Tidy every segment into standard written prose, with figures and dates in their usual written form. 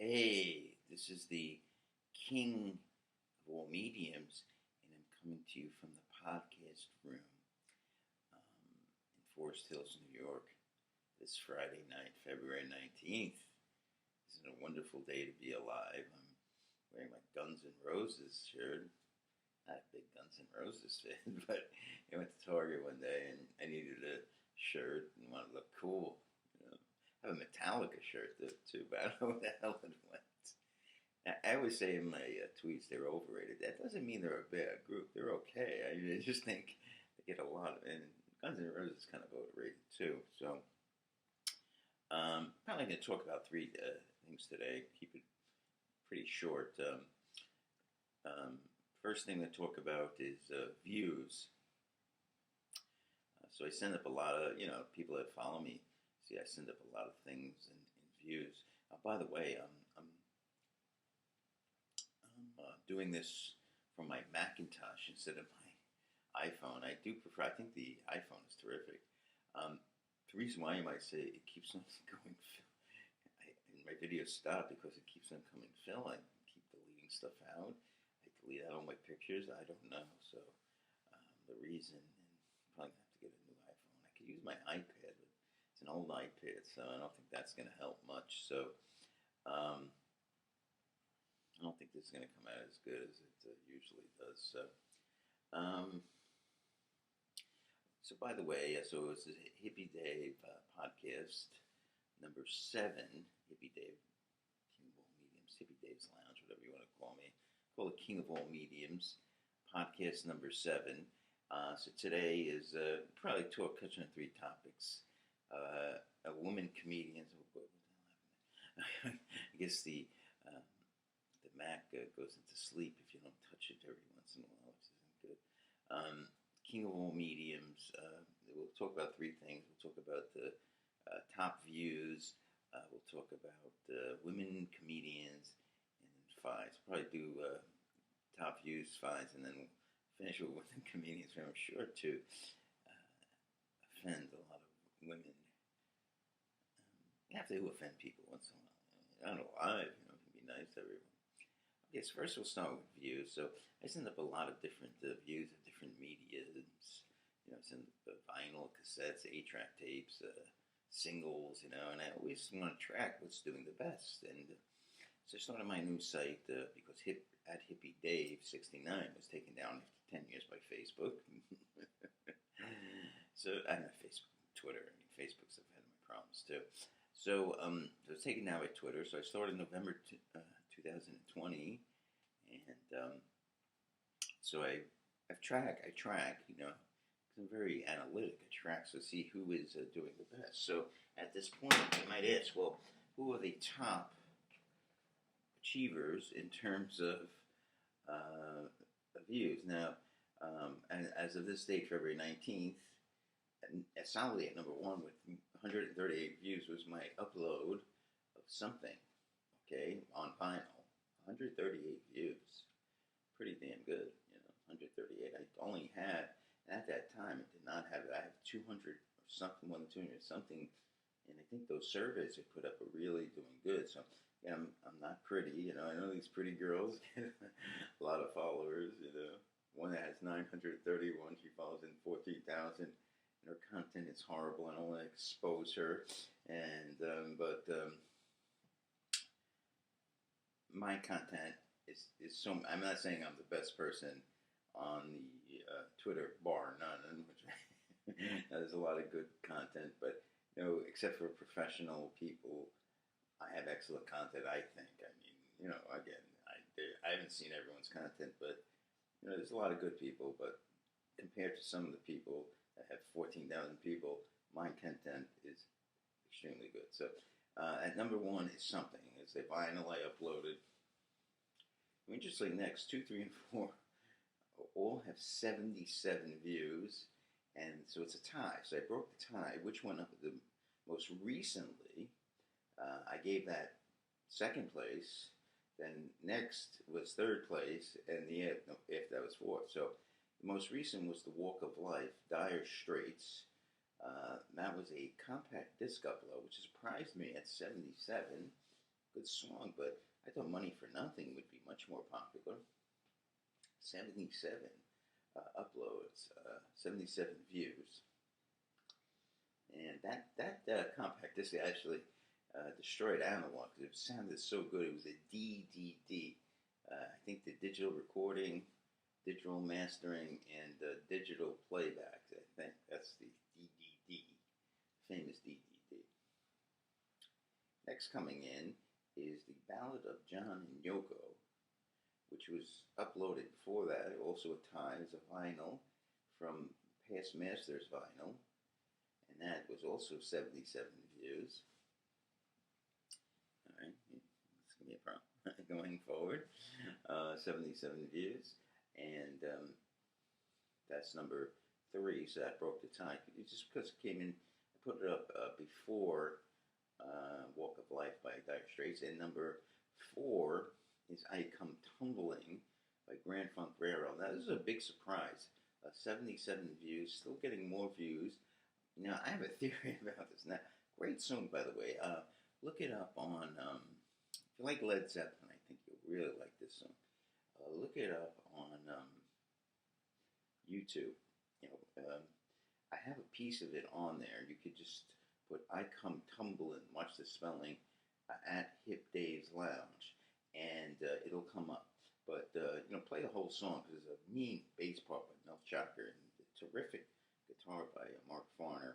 Hey, this is the king of all mediums, and I'm coming to you from the podcast room in Forest Hills, New York, this Friday night, February 19th. Isn't it a wonderful day to be alive? I'm wearing my Guns N' Roses shirt. Not a big Guns N' Roses fan, but I went to Target one day and I needed a shirt and wanted to look cool. I have a Metallica shirt too, but I don't know where the hell it went. I always say in my tweets they're overrated. That doesn't mean they're a bad group. They're okay. I just think they get a lot of, and Guns N' Roses is kind of overrated too. So, probably going to talk about three things today. Keep it pretty short. First thing to talk about is views. So I send up a lot of, people that follow me. See, I send up a lot of things in views. By the way, I'm doing this from my Macintosh instead of my iPhone. I do prefer. I think the iPhone is terrific. The reason why you might say it keeps on going, my videos stop because it keeps on coming fill. I keep deleting stuff out. I delete out all my pictures. I don't know. So the reason, and I'm probably gonna have to get a new iPhone. I could use my iPad, but it's an old iPad, so I don't think that's gonna help much. So I don't think this is going to come out as good as it usually does. So by the way, so it was the Hippie Dave podcast number 7, Hippie Dave, King of All Mediums, Hippie Dave's Lounge, whatever you want to call me. Call it King of All Mediums, podcast number 7. So today is probably touch on 3 topics. A woman comedian. I guess the Mac goes into sleep if you don't touch it every once in a while, which isn't good. King of All Mediums. We'll talk about 3 things. We'll talk about the top views. We'll talk about women comedians and finds. We'll probably do top views, finds, and then we'll finish with women comedians. I'm sure to offend a lot of women. You have to offend people once in a while. I don't know why. It can be nice to everyone. Yes, first we'll start with views. So I send up a lot of different views of different mediums. I send up vinyl, cassettes, 8-track tapes, singles, and I always want to track what's doing the best. And so I started my new site because at Hippie Dave 69 was taken down after 10 years by Facebook. So I know Facebook, Twitter. Facebook's I've had my problems too. So it was taken down by Twitter. So I started November 2020, and so I track, because I'm very analytic. I track to see who is doing the best. So at this point, you might ask, well, who are the top achievers in terms of views? Now, and as of this date, February 19th, and solidly at number 1 with 138 views was my upload of something. Okay, on vinyl, 138 views, pretty damn good, 138. I only had, at that time, I did not have, I have 200 or something, more than 200 something, and I think those surveys I put up are really doing good. So, yeah, I'm not pretty, I know these pretty girls get a lot of followers, one that has 931, she follows in 14,000. Her content is horrible. I don't want to expose her, but my content is so. I'm not saying I'm the best person on the Twitter, bar none. Which there's a lot of good content, but except for professional people, I have excellent content. I think. I mean, again, I haven't seen everyone's content, but there's a lot of good people. But compared to some of the people that have 14,000 people, my content is extremely good. So at number 1 is something. It's the vinyl I uploaded. Interestingly, next 2, 3, and 4 all have 77 views, and so it's a tie. So I broke the tie. Which one? The most recently, I gave that 2nd place. Then next was 3rd place, and if that was 4th. So the most recent was The Walk of Life, Dire Straits. That was a compact disc upload, which surprised me at 77. good song, but I thought Money for Nothing would be much more popular. 77 uploads, 77 views. And that compact disc actually destroyed Analog because it sounded so good. It was a DDD. I think the digital recording, digital mastering, and digital playback. I think that's the DDD, famous DDD. Next coming in is the Ballad of John and Yoko, which was uploaded before that, also at times, a vinyl from Past Masters vinyl, and that was also 77 views. All right, it's going to be a problem going forward. 77 views, and that's number 3, so that broke the tie. It's just because it came in, I put it up before Walk of Life by Dire Straits, and number 4 is I Come Tumbling by Grand Funk Railroad. Now, this is a big surprise. 77 views, still getting more views. Now, I have a theory about this. Now, great song, by the way. Look it up on, if you like Led Zeppelin, I think you'll really like this song. Look it up on YouTube. I have a piece of it on there. You could just put I Come Tumbling, watch the spelling, at Hip Dave's Lounge, and it'll come up. But, play the whole song, because there's a mean bass part by Mel Chocker and a terrific guitar by Mark Farner.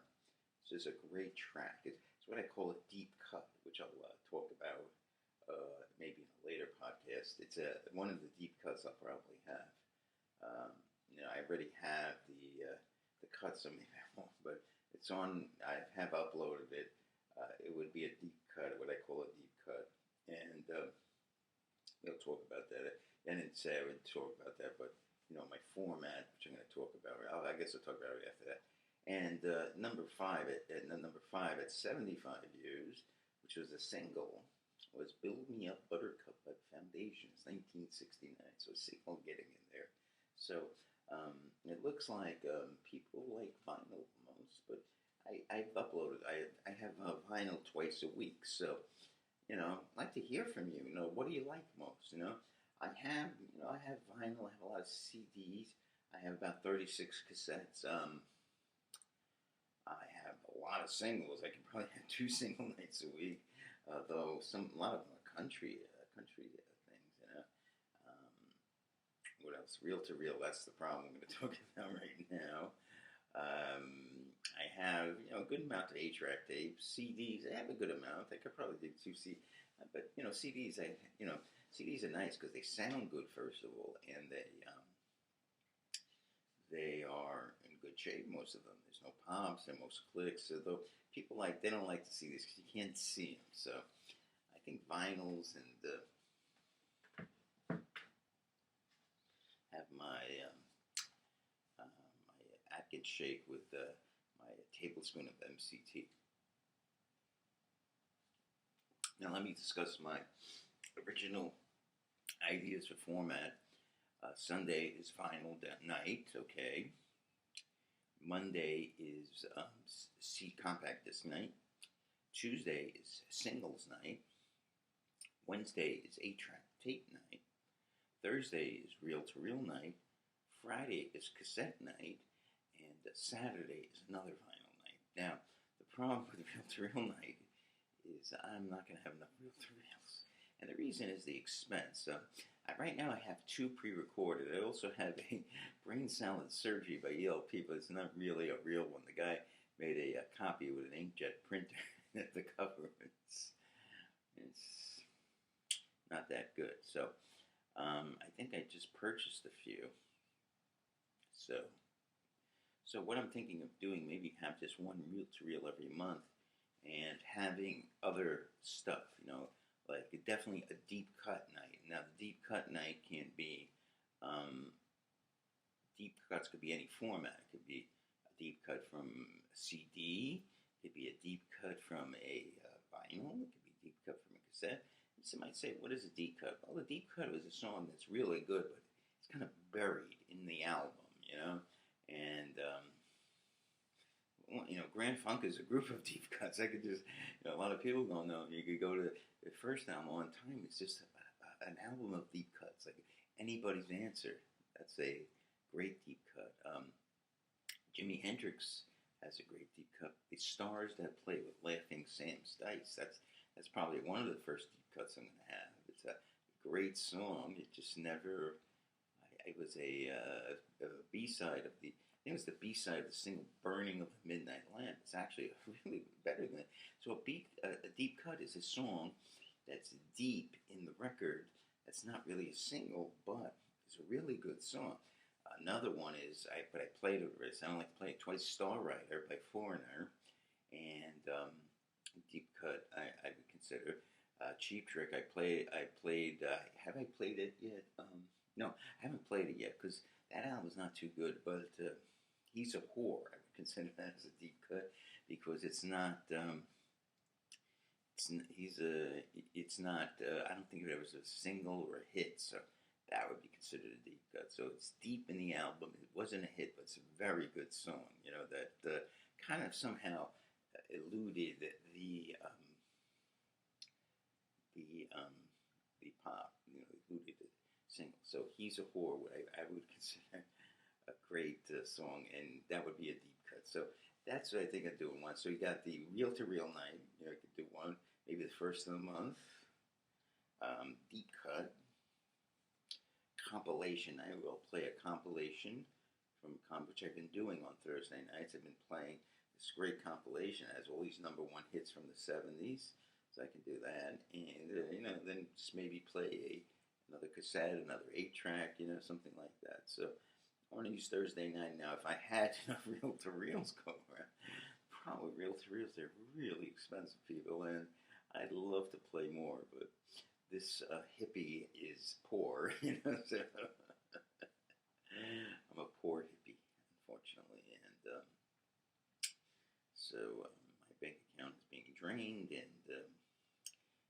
It's just a great track. It's what I call a deep cut, which I'll talk about maybe in a later podcast. It's one of the deep cuts I'll probably have. I already have the cuts, maybe I won't, but it's on. I have uploaded it. It would be a deep cut, what I call a deep cut, and we'll talk about that. I didn't say I would talk about that, but my format, which I'm going to talk about. I guess I'll talk about it after that. And number 5 at 75 views, which was a single, was "Build Me Up, Buttercup" by Foundations, 1969. So a single getting in there. So it looks like people like vinyl most, but I've uploaded. I have vinyl twice a week, so I'd like to hear from you. What do you like most? I have vinyl. I have a lot of CDs. I have about 36 cassettes. I have a lot of singles. I can probably have 2 single nights a week, though a lot of them are country things. What else? Reel to reel. That's the problem I'm going to talk about right now. I have a good amount of 8-track tapes, CDs. I have a good amount. I could probably do 2 CDs, but CDs. CDs are nice because they sound good first of all, and they are in good shape. Most of them. There's no pops and most clicks. Although people they don't like to see this because you can't see them. So I think vinyls and have my Atkins shake with my tablespoon of MCT. Now let me discuss my original ideas for format. Sunday is vinyl night, okay. Monday is compact disc night. Tuesday is singles night. Wednesday is 8-track tape night. Thursday is reel-to-reel night. Friday is cassette night. And Saturday is another vinyl night. Now, the problem with reel-to-reel night is I'm not going to have enough reel-to-reels. And the reason is the expense. Right now I have 2 pre-recorded. I also have a Brain Salad Surgery by ELP, but it's not really a real one. The guy made a copy with an inkjet printer at the cover. It's not that good. So I think I just purchased a few. So what I'm thinking of doing, maybe have just one reel-to-reel every month and having other stuff, like definitely a deep cut night. Now, the deep cut night can be, deep cuts could be any format. It could be a deep cut from a CD. It could be a deep cut from a vinyl. It could be a deep cut from a cassette. And some might say, what is a deep cut? Well, a deep cut is a song that's really good, but it's kind of buried in the album, And Grand Funk is a group of deep cuts. I could just, a lot of people don't know. You could go to the first album, On Time. It's just an album of deep cuts, like Anybody's Answer. That's a great deep cut. Jimi Hendrix has a great deep cut. The Stars That Play with Laughing Sam Stice. That's probably one of the first deep cuts I'm going to have. It's a great song. It just never. It was a B-side of the. I think it was the B-side of the single "Burning of the Midnight Lamp." It's actually really better than. So a deep cut is a song that's deep in the record. That's not really a single, but it's a really good song. Another one is, but I played it already, so I don't like to play it twice, Star Rider by Foreigner, and deep cut I would consider. Cheap Trick, have I played it yet? No, I haven't played it yet, because that album's not too good, but He's a Whore, I would consider that as a deep cut, because it's not, I don't think it was a single or a hit, so that would be considered a deep cut. So it's deep in the album. It wasn't a hit, but it's a very good song. That kind of somehow eluded the pop. Eluded the single. So He's a Whore, I would consider a great song, and that would be a deep cut. So that's what I think I'm doing one. So you got the Reel to Reel night. I could do one, maybe the first of the month. Deep cut. Compilation. I will play a compilation which I've been doing on Thursday nights. I've been playing this great compilation. It has all these number one hits from the 70s. So I can do that. And, then just maybe play another cassette, another 8-track, something like that. So I want to use Thursday night now. If I had enough reel-to-reels go around, probably reel-to-reels, they're really expensive, people, and I'd love to play more, but this hippie is poor, so I'm a poor hippie, unfortunately, and so my bank account is being drained, and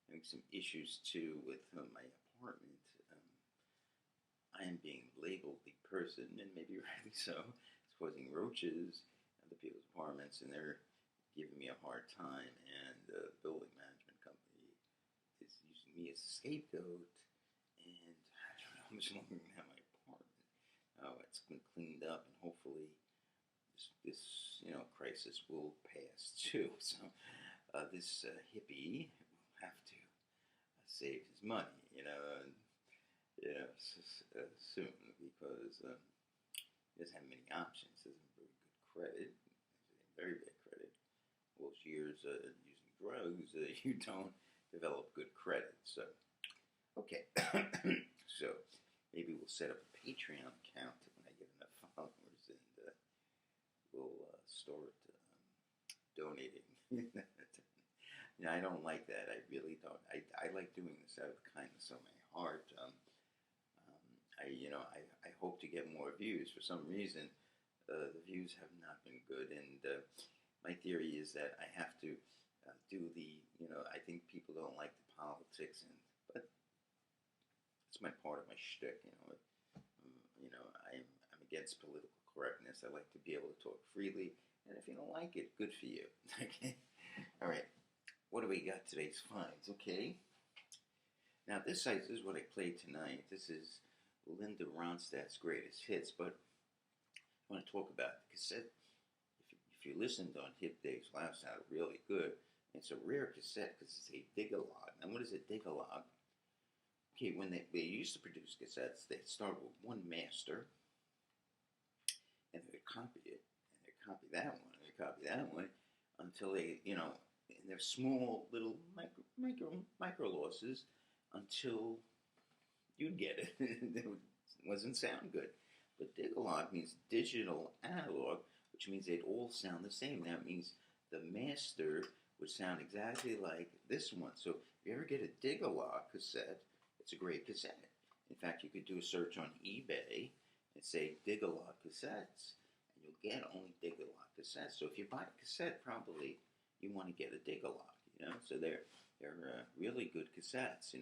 having some issues too with my apartment. I am being labeled the person, and maybe rightly so. It's causing roaches in other people's apartments, and they're giving me a hard time, and the building management company is using me as a scapegoat, and I don't know how much longer I'm going to have my apartment. It's been cleaned up, and hopefully this crisis will pass too. So this hippie will have to save his money, soon, because he doesn't have many options. He doesn't have very good credit. Very bad credit. Most years using drugs, you don't develop good credit. So, okay. So, maybe we'll set up a Patreon account when I get enough followers, and we'll start donating. I don't like that. I really don't. I like doing this out of the kindness of my heart. I hope to get more views. For some reason, the views have not been good, and my theory is that I have to do the, I think people don't like the politics, but it's my part of my shtick, I'm against political correctness. I like to be able to talk freely, and if you don't like it, good for you. Okay? All right. What do we got? Today's finds. Okay. Now, this is what I played tonight. This is Linda Ronstadt's greatest hits, but I want to talk about the cassette. If you listened on Hip Days last night, really good. It's a rare cassette because it's a dig-a-log. Now, what is a dig-a-log? Okay, when they used to produce cassettes, they started with one master, and they would copy it, and they'd copy that one, and they'd copy that one, until they, in their small little micro losses, until you'd get it. It wasn't sound good. But dig-a-log means digital analog, which means they'd all sound the same. That means the master would sound exactly like this one. So if you ever get a dig-a-log cassette, it's a great cassette. In fact, you could do a search on eBay and say dig-a-log cassettes, and you'll get only dig-a-log cassettes. So if you buy a cassette, probably you want to get a dig-a-log, So they're really good cassettes, So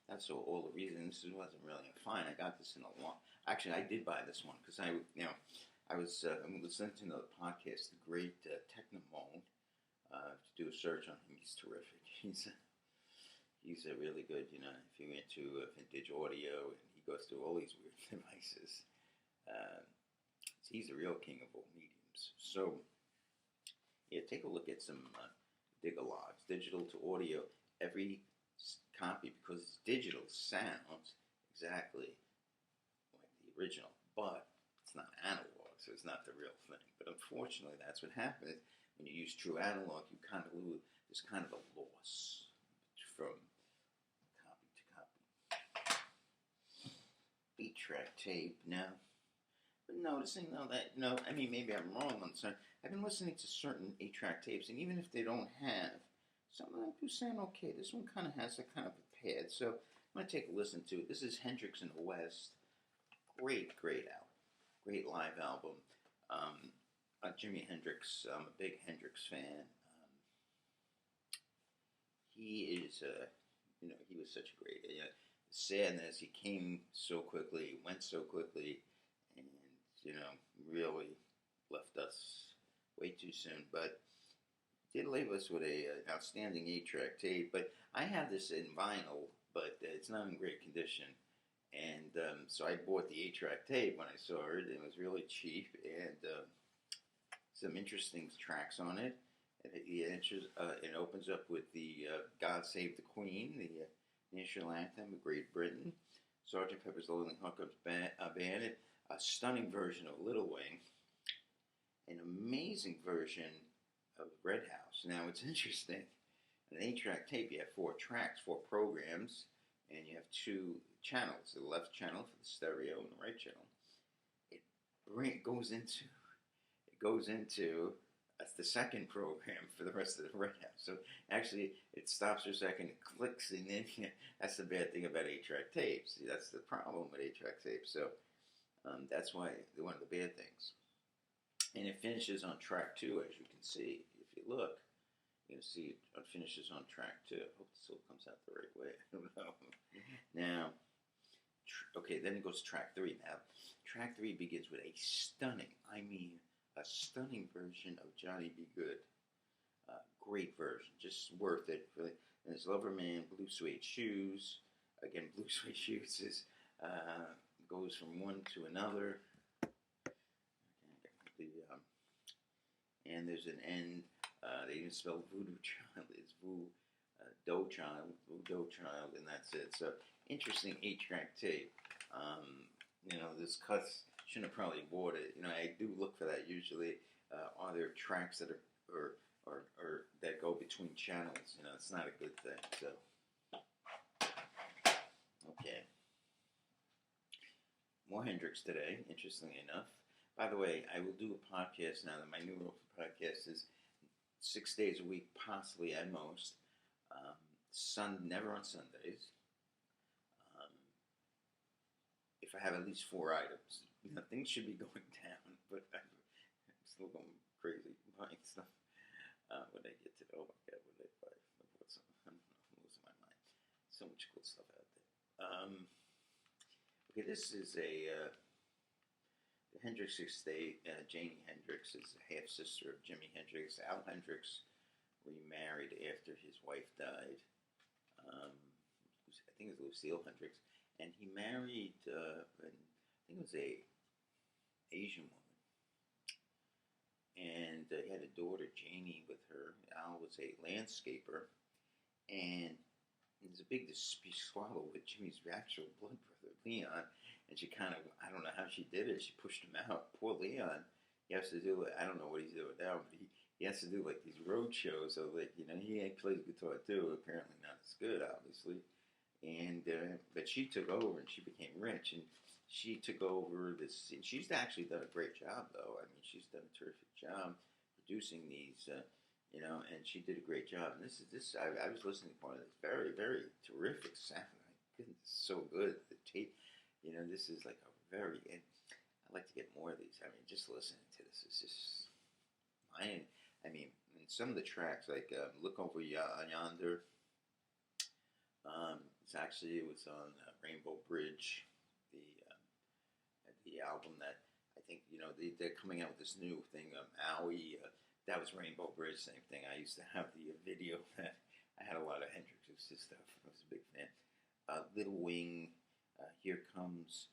that's all the reason. This wasn't really a find. I got this in a long. Actually, I did buy this one because I was listening to another podcast, The Great Technomone. To do a search on him, he's terrific. He's a really good, if you're into vintage audio, and he goes through all these weird devices. Uh, he's a real king of all mediums. So, yeah, take a look at some Digalogs, digital to audio. Every copy, because it's digital, sounds exactly like the original, but it's not analog, so it's not the real thing. But unfortunately, that's what happens when you use true analog. You kind of lose. There's kind of a loss from copy to copy. 8-track tape now. But noticing though that maybe I'm wrong on this. I've been listening to certain 8-track tapes, and even if they don't have, some of them do sound okay. This one kind of has a kind of a pad, so I'm gonna take a listen to it. This is Hendrix in the West. Great album, great live album. Jimi Hendrix. I'm a big Hendrix fan. He is, he was such a great. Sadness. He came so quickly, went so quickly, and really left us way too soon. But did leave us with an outstanding 8-track tape. But I have this in vinyl, but it's not in great condition. And so I bought the 8-track tape when I saw it. It was really cheap, and some interesting tracks on it. It opens up with the God Save the Queen, the national anthem of Great Britain. Sgt. Pepper's Lonely Hearts Band, a stunning version of Little Wing, an amazing version of Red House. Now, it's interesting. An 8-track tape, you have 4 tracks, 4 programs, and you have 2 channels. The left channel for the stereo and the right channel. It goes into the second program for the rest of the Red House. So actually, it stops for a second, it clicks, and then that's the bad thing about 8-track tapes. That's the problem with 8-track tapes. So that's why they're one of the bad things. And it finishes on track 2, as you can see. If you look, you'll see it finishes on track 2. I hope this all comes out the right way. I don't know. Now, then it goes to track 3. Now, track 3 begins with a stunning version of Johnny B. Good. Great version, just worth it. And it's Loverman, Blue Suede Shoes. Again, Blue Suede Shoes goes from one to another. And there's an end. They even spell Voodoo Child. It's Voodoo Child, and that's it. So, interesting 8-track tape. This cuts. Shouldn't have probably bought it. I do look for that usually. Are there tracks that are that go between channels? It's not a good thing. So, okay. More Hendrix today, interestingly enough. By the way, I will do a podcast now. My new podcast is 6 days a week, possibly at most. Never on Sundays. If I have at least 4 items, things should be going down. But I'm still going crazy buying stuff. When I get to oh my god, what did I buy? I bought something. I'm losing my mind. So much cool stuff out there. Okay, this is the Hendrix estate. Janie Hendrix is a half sister of Jimi Hendrix. Al Hendrix remarried after his wife died. I think it was Lucille Hendrix, and he married. I think it was a Asian woman, and he had a daughter, Janie, with her. Al was a landscaper, and there's a big squabble with Jimmy's actual blood brother, Leon. And she kind of, I don't know how she did it. She pushed him out. Poor Leon. He has to do it. I don't know what he's doing now, but he has to do like these road shows. So like, he plays guitar too. Apparently not as good, obviously. And but she took over and she became rich. And she took over this. And she's actually done a great job, though. I mean, she's done a terrific job producing these. And she did a great job. And this. I was listening to one of this very, very terrific sound. My goodness, so good. The tape. This is like a very, and I'd like to get more of these. I mean, just listening to this is just mine. I mean, and some of the tracks, like Look Over Yonder, it was on Rainbow Bridge, the album that I think they're coming out with this new thing, Maui. That was Rainbow Bridge, same thing. I used to have the video that I had a lot of Hendrix's stuff. I was a big fan. Little Wing, Here Comes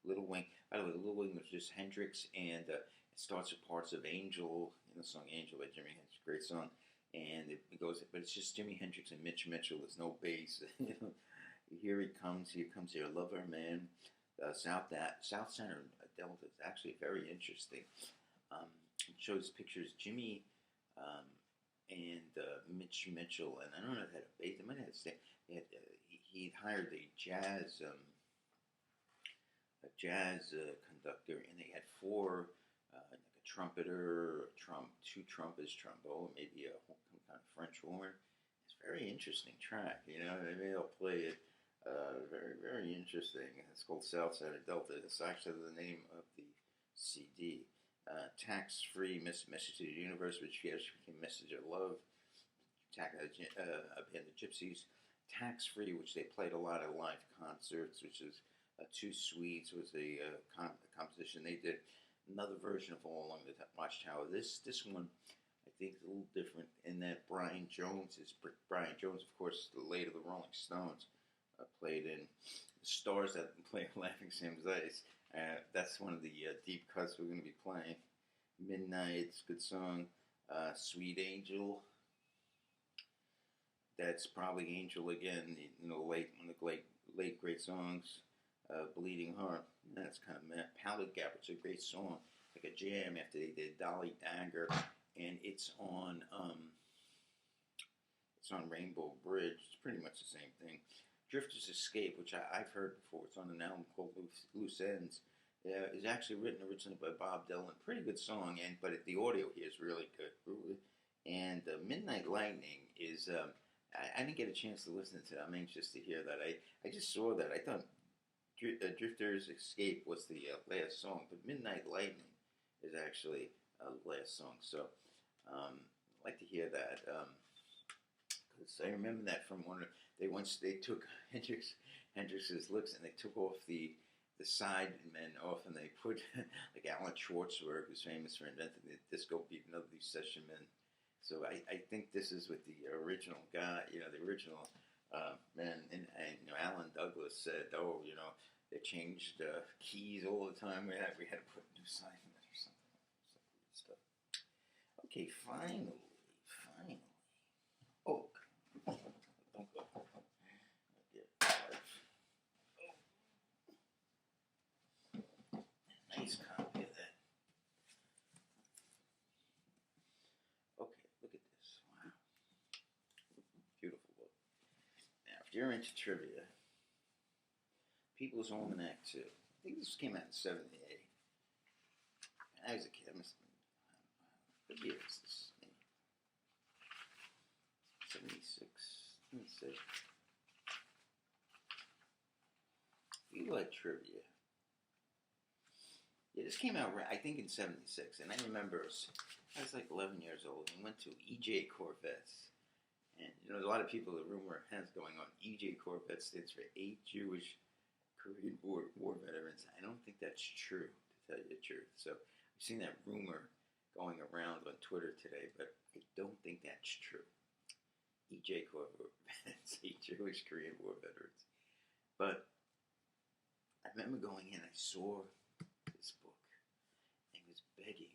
Little Wing. By the way, Little Wing was just Hendrix, and it starts with parts of Angel, the song Angel by Jimi Hendrix, great song. And it goes, but it's just Jimi Hendrix and Mitch Mitchell. There's no bass. Here he comes. Here comes your lover, man. South Center Delta is actually very interesting. It shows pictures Jimmy and Mitch Mitchell, and I don't know if they had a bass. They might have he'd hired a jazz conductor, and they had four, like a trumpeter, two trumpets, trombone, maybe some kind of French horn. It's a very interesting track. Maybe I'll play it. Very, very interesting. It's called Southside of Delta. It's actually the name of the CD. Tax-free Message to the Universe, which became Message of Love. A band, the Gypsies. Tax-free, which they played a lot of live concerts, which is Two Swedes was a composition they did. Another version of All Along the Watchtower. This one, I think, is a little different in that Brian Jones, of course, the late of the Rolling Stones, played in the Stars that play Laughing Sam's Ice. That's one of the deep cuts we're going to be playing. Midnight's good song. Sweet Angel. That's probably Angel again. One of the late great songs. Bleeding Heart. That's kind of meh. Powder Gap. It's a great song, like a jam after they did Dolly Dagger, and it's on Rainbow Bridge. It's pretty much the same thing. Drifter's Escape, which I've heard before. It's on an album called Loose Ends. It's actually written originally by Bob Dylan. Pretty good song, but the audio here is really good. And Midnight Lightning is, I didn't get a chance to listen to it. I'm anxious to hear that. I just saw that. I thought Drifter's Escape was the last song, but Midnight Lightning is actually the last song. So I'd like to hear that. Because I remember that from they took Hendrix's looks and they took off the side men off, and they put like Alan Schwartzberg, who's famous for inventing the disco beat, and other these session men. So I think this is with the original guy, the original men, and Alan Douglas said, they changed keys all the time. We had to put new side men or something. Some weird stuff. Okay, finally. Oh, don't go. Nice copy of that. Okay, look at this. Wow. Beautiful book. Now, if you're into trivia, People's Almanac 2. I think this came out in 78. I was a kid. What year is this? 76. Let me see. You like trivia. Yeah, this came out, I think, in 76, and I remember I was like 11 years old and went to EJ Corvettes. And, there's a lot of people, the rumor has going on, EJ Corvette stands for 8 Jewish Korean War veterans. I don't think that's true, to tell you the truth. So I've seen that rumor going around on Twitter today, but I don't think that's true. EJ Corvettes, 8 Jewish Korean War veterans. But I remember going in, I saw this book, and was begging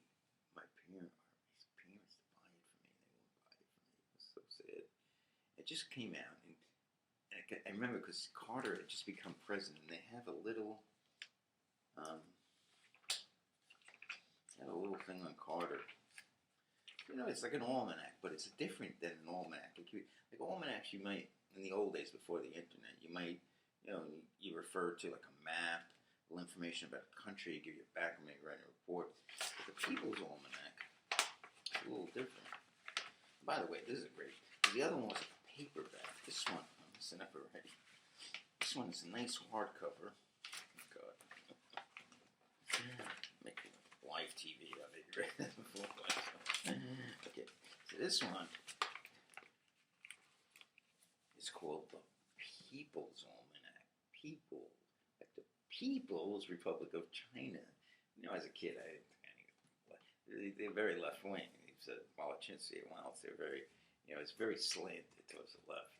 my parents to buy it for me, and they wouldn't buy it for me. It was so sad. It just came out, and I remember because Carter had just become president, and they have a little thing on Carter. It's like an almanac, but it's different than an almanac. Like almanacs, you might, in the old days before the internet, you might, you refer to like a map, information about a country, give you a background, write a report. But the People's Almanac is a little different. By the way, this is great. The other one was a paperback. This one, I'm messing up already. This one is a nice hardcover. Oh, God. Make live TV of it. Okay, so this one is called the People's Almanac. People, like the People's Republic of China. As a kid, they're very left wing. He's a Malachinski at once. They're very, it's very slanted towards the left.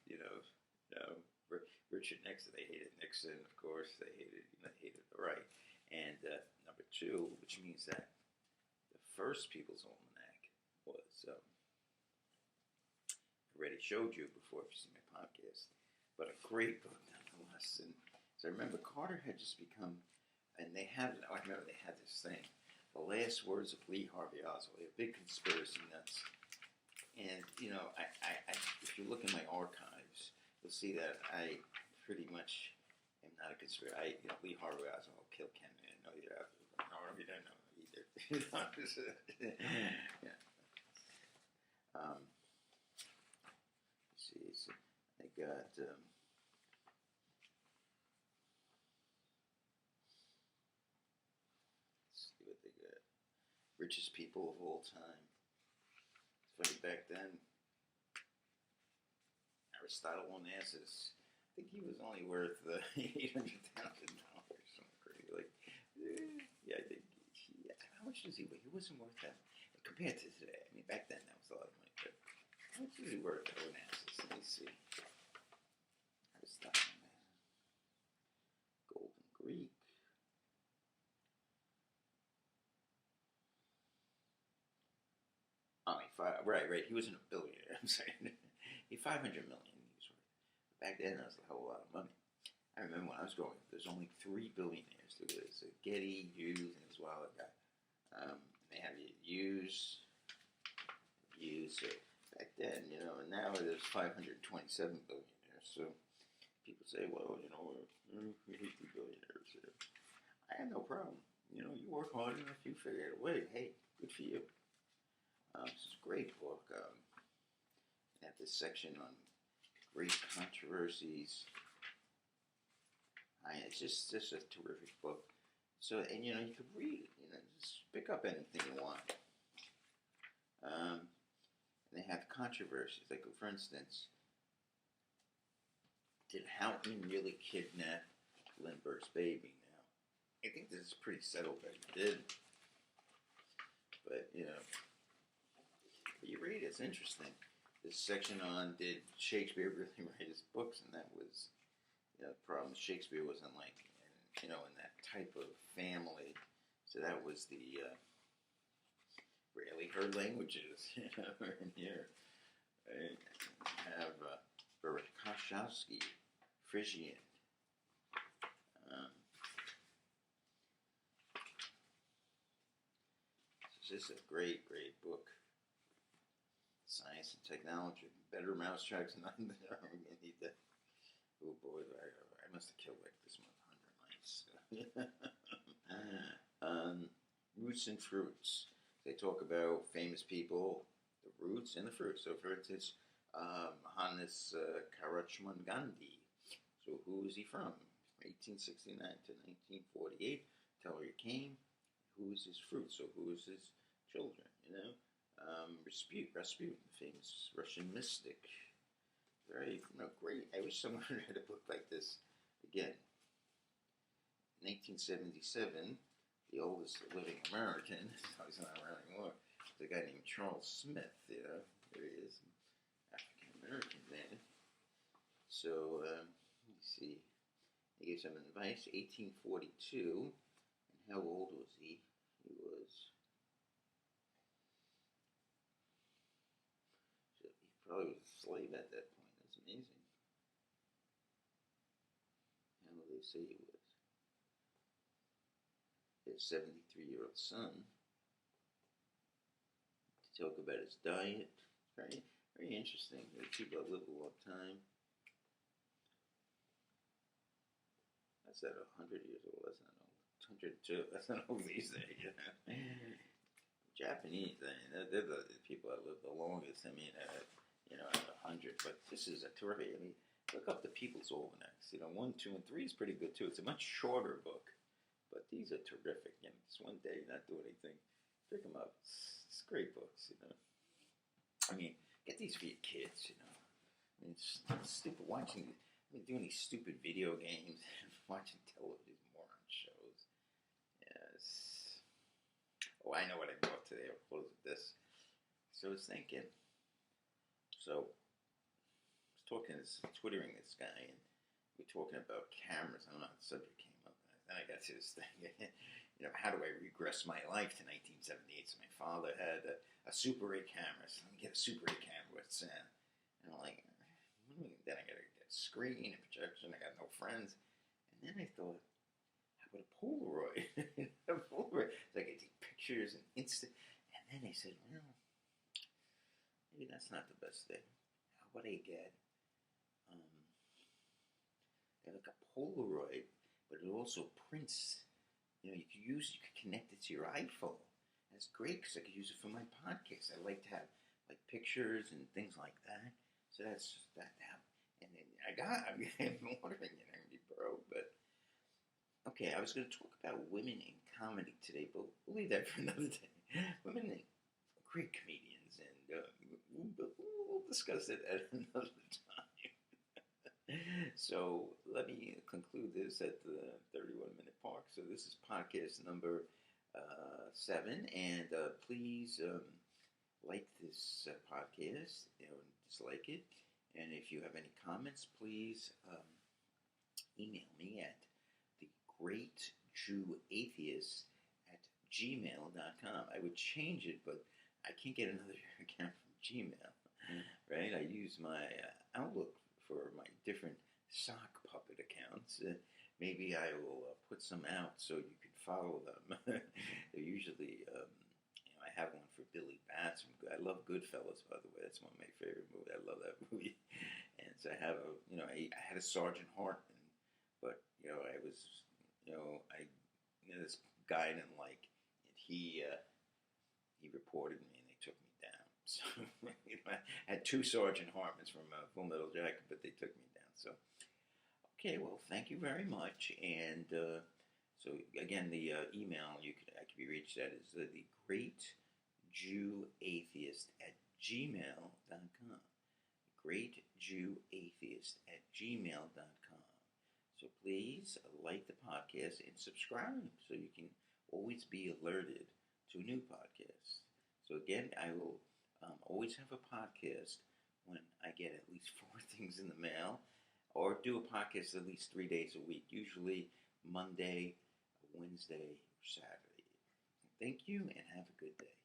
Richard Nixon, they hated Nixon, of course. They hated the right. And number two, which means that the first People's Almanac was, I already showed you before if you see my podcast, but a great book nonetheless. And so I remember Carter had just become, and I remember they had this thing, The Last Words of Lee Harvey Oswald, a big conspiracy nuts. And, if you look in my archives, you'll see that I pretty much am not a conspiracy. Lee Harvey Oswald killed Kennedy. I know you don't know either. Yeah. Let's see, so I got, let's see what they got. Richest people of all time. It's funny, back then, Aristotle Onassis, I think he was only worth $800,000. Something crazy. I think, how much does he weigh? He wasn't worth that. Compared to today, I mean, back then that was a lot of money. But how much is he worth, Onassis? Let me see. Aristotle Onassis. Golden Greek. Right. He wasn't a billionaire. I'm saying he 500 million he was worth. Back then, that was a whole lot of money. I remember when I was growing up, there's only 3 billionaires. There was Getty, Hughes, and his wallet guy. They have Hughes. So back then, and now there's 527 billionaires. So people say, well, we hate the billionaires. I have no problem. You work hard enough, you figure it a way. Hey, good for you. This is a great book. They have this section on great controversies. It's just a terrific book. So, and you could read it. Just pick up anything you want. And they have controversies. Like, for instance, did Houghton really kidnap Lindbergh's baby? Now, I think this is pretty settled that he did. But you read it, it's interesting. This section on did Shakespeare really write his books, and that was the problem. Shakespeare wasn't in that type of family, so that was the rarely heard languages in here. I have Vereshkovsky, Frisian. This is a great book. Science and Technology. Better mousetraps than I'm going to need that. Oh boy, I must have killed this 100 mice. Roots and fruits. They talk about famous people, the roots and the fruits. So for instance, Mohandas Karamchand Gandhi. So who is he from? 1869 to 1948. Tell where he came. Who is his fruit? So who is his children? Rasputin, the famous Russian mystic. Very, great. I wish someone read a book like this. Again, in 1877, the oldest living American, he's not around anymore, was a guy named Charles Smith. There he is, African American man. So, let me see. He gave some advice. 1842, and how old was he? He was. Probably was a slave at that point. That's amazing. How do they say he was? His 73-year-old son. To talk about his diet. Very, very interesting. There are people that live a long time. That's at 100 years old. That's not old. 102. That's not old these days. Japanese, they're the people that live the longest. At 100. But this is a terrific. Look up the People's Almanacs. 1, 2, and 3 is pretty good too. It's a much shorter book, but these are terrific. Just one day, not do anything, pick them up. It's great books. Get these for your kids. It's stupid watching. Doing these stupid video games, watching television, moron Oh, I know what I bought today. I'll close with this. So I was thinking. So I was twittering this guy, and we're talking about cameras. I don't know how the subject came up. Then I got to this thing. How do I regress my life to 1978? So my father had a Super 8 camera. So let me get a Super 8 camera. And I'm like, then I got to get a screen and projection. I got no friends. And then I thought, how about a Polaroid? A Polaroid. So I could take pictures and instant. And then I said, well, maybe that's not the best thing. How about I get like a Polaroid, but it also prints. You could connect it to your iPhone. That's great because I could use it for my podcast. I like to have like pictures and things like that. So that's that. And then I'm wondering, be broke, but okay. I was going to talk about women in comedy today, but we'll leave that for another day. Women are great comedians, and we'll discuss it at another time. So let me conclude this at the 31-minute mark. So this is podcast number 7, and please like this podcast and dislike it. And if you have any comments, please email me at thegreatjewatheist@gmail.com. I would change it, but I can't get another account from Gmail, right? I use my Outlook for my different sock puppet accounts. Maybe I will put some out so you can follow them. They're usually, I have one for Billy Batts. I love Goodfellas, by the way. That's one of my favorite movies. I love that movie. And so I have I had a Sergeant Hartman, but I was, this guy I didn't like, and he reported me, and they took me down. So I had 2 Sergeant Hartmans from Full Metal Jacket, but they took me down. So okay, well, thank you very much, and so again, the email I could be reached at is thegreatjewatheist@gmail.com. Greatjewatheist@gmail.com. So please like the podcast and subscribe so you can always be alerted to new podcasts. So again, I will always have a podcast when I get at least 4 things in the mail, or do a podcast at least 3 days a week, usually Monday, Wednesday, or Saturday. Thank you, and have a good day.